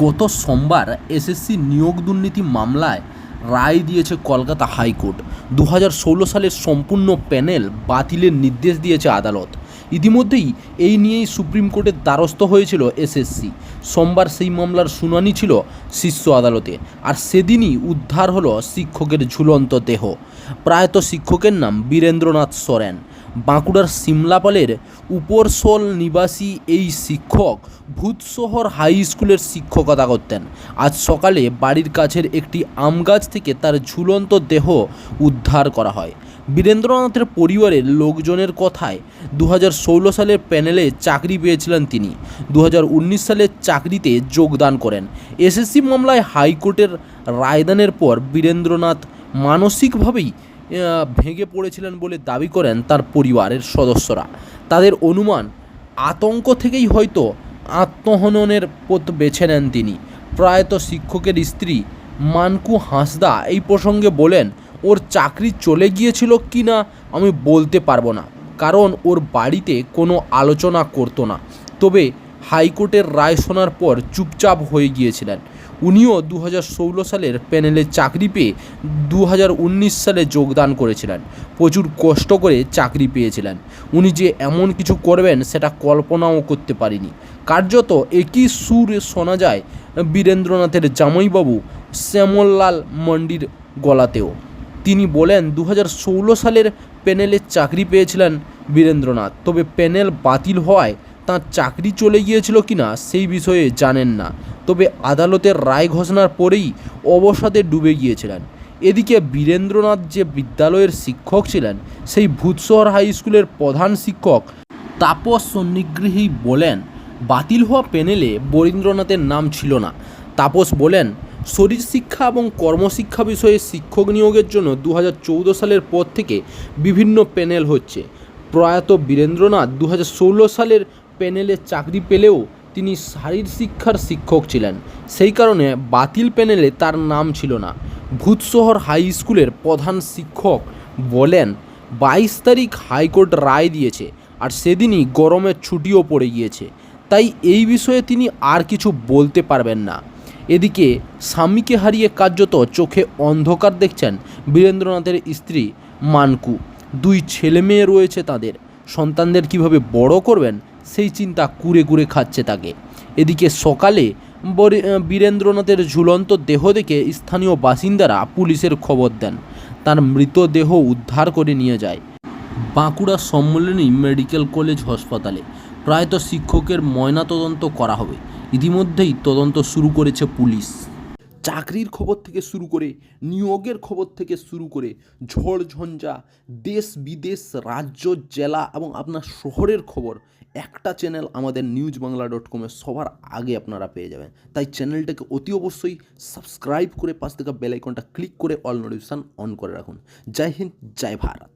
গত সোমবার এসএসসি নিয়োগ দুর্নীতি মামলায় রায় দিয়েছে কলকাতা হাইকোর্ট। 2016 সালের সম্পূর্ণ প্যানেল বাতিলের নির্দেশ দিয়েছে আদালত। ইতিমধ্যেই এই নিয়েই সুপ্রিম কোর্টের দ্বারস্থ হয়েছিল এসএসসি। সোমবার সেই মামলার শুনানি ছিল শীর্ষ আদালতে, আর সেদিনই উদ্ধার হলো শিক্ষকের ঝুলন্ত দেহ। প্রয়াত শিক্ষকের নাম বীরেন্দ্রনাথ সোরেন। বাঁকুড়ার সিমলাপালের উপরশোল নিবাসী এই শিক্ষক ভূতশহর হাই স্কুলের শিক্ষকতা করতেন। আজ সকালে বাড়ির কাছের একটি আম গাছ থেকে তার ঝুলন্ত দেহ উদ্ধার করা হয়। বীরেন্দ্রনাথের পরিবারের লোকজনের কথায় 2016 সালের প্যানেলে চাকরি পেয়েছিলেন তিনি। 2019 সালে চাকরিতে যোগদান করেন। এসএসসি মামলায় হাইকোর্টের রায়দানের পর বীরেন্দ্রনাথ মানসিকভাবেই ভেঙে পড়েছিলেন বলে দাবি করেন তার পরিবারের সদস্যরা। তাদের অনুমান, আতঙ্ক থেকেই হয়তো আত্মহননের পথ বেছে নেন তিনি। প্রয়াত শিক্ষকের স্ত্রী মানকু হাঁসদা এই প্রসঙ্গে বলেন, ওর চাকরি চলে গিয়েছিল কি না আমি বলতে পারবো না, কারণ ওর বাড়িতে কোনো আলোচনা করতো না। তবে হাইকোর্টের রায় শোনার পর চুপচাপ হয়ে গিয়েছিলেন। উনিও 2016 সালের প্যানেলে চাকরি পেয়ে 2019 সালে যোগদান করেছিলেন। প্রচুর কষ্ট করে চাকরি পেয়েছিলেন। উনি যে এমন কিছু করবেন সেটা কল্পনাও করতে পারিনি। কার্যত একই সুর শোনা যায় বীরেন্দ্রনাথের জামাইবাবু শ্যামললাল মন্ডির গলাতেও। তিনি বলেন, 2016 সালের প্যানেলে চাকরি পেয়েছিলেন বীরেন্দ্রনাথ, তবে প্যানেল বাতিল হওয়ায় তাঁর চাকরি চলে গিয়েছিল কিনা সেই বিষয়ে জানেন না। তবে আদালতের রায় ঘোষণার পরেই অবসাদে ডুবে গিয়েছিলেন। এদিকে বীরেন্দ্রনাথ যে বিদ্যালয়ের শিক্ষক ছিলেন, সেই ভূতশহর হাই স্কুলের প্রধান শিক্ষক তাপস সন্নিগ্রহী বলেন, বাতিল হওয়া প্যানেলে বীরেন্দ্রনাথের নাম ছিল না। তাপস বলেন, শরীর শিক্ষা এবং কর্মশিক্ষা বিষয়ে শিক্ষক নিয়োগের জন্য 2014 সালের পর থেকে বিভিন্ন প্যানেল হচ্ছে। প্রয়াত বীরেন্দ্রনাথ 2016 সালের প্যানেলে চাকরি পেলেও তিনি শারীর শিক্ষার শিক্ষক ছিলেন, সেই কারণে বাতিল প্যানেলে তার নাম ছিল না। ভূতশহর হাই স্কুলের প্রধান শিক্ষক বলেন, 22 তারিখ হাইকোর্ট রায় দিয়েছে, আর সেদিনই গরমের ছুটিও পড়ে গিয়েছে, তাই এই বিষয়ে তিনি আর কিছু বলতে পারবেন না। এদিকে স্বামীকে হারিয়ে কার্যত চোখে অন্ধকার দেখছেন বীরেন্দ্রনাথের স্ত্রী মানকু। 2 ছেলে মেয়ে রয়েছে তাদের। সন্তানদের কিভাবে বড় করবেন সেই চিন্তা কুরে কুরে খাচ্ছে তাকে। এদিকে সকালে বীরেন্দ্রনাথের ঝুলন্ত দেহ দেখে স্থানীয় বাসিন্দারা পুলিশের খবর দেন। তার মৃতদেহ উদ্ধার করে নিয়ে যায় বাঁকুড়া সম্মিলনী মেডিকেল কলেজ হাসপাতালে। প্রয়াত শিক্ষকের ময়নাতদন্ত করা হবে। ইতিমধ্যেই তদন্ত শুরু করেছে পুলিশ। চাকরির খবর থেকে শুরু করে নিয়োগের খবর থেকে শুরু করে ঝড় ঝঞ্ঝা, দেশ বিদেশ, রাজ্য, জেলা এবং আপনার শহরের খবর একটা চ্যানেল আমাদের newsbangla.com-এ সবার আগে আপনারা পেয়ে যাবেন। তাই চ্যানেলটাকে অতি অবশ্যই সাবস্ক্রাইব করে পাশ থেকে বেল আইকনটা ক্লিক করে অল নোটিফিকেশন অন করে রাখুন। জয় হিন্দ, জয় ভারত।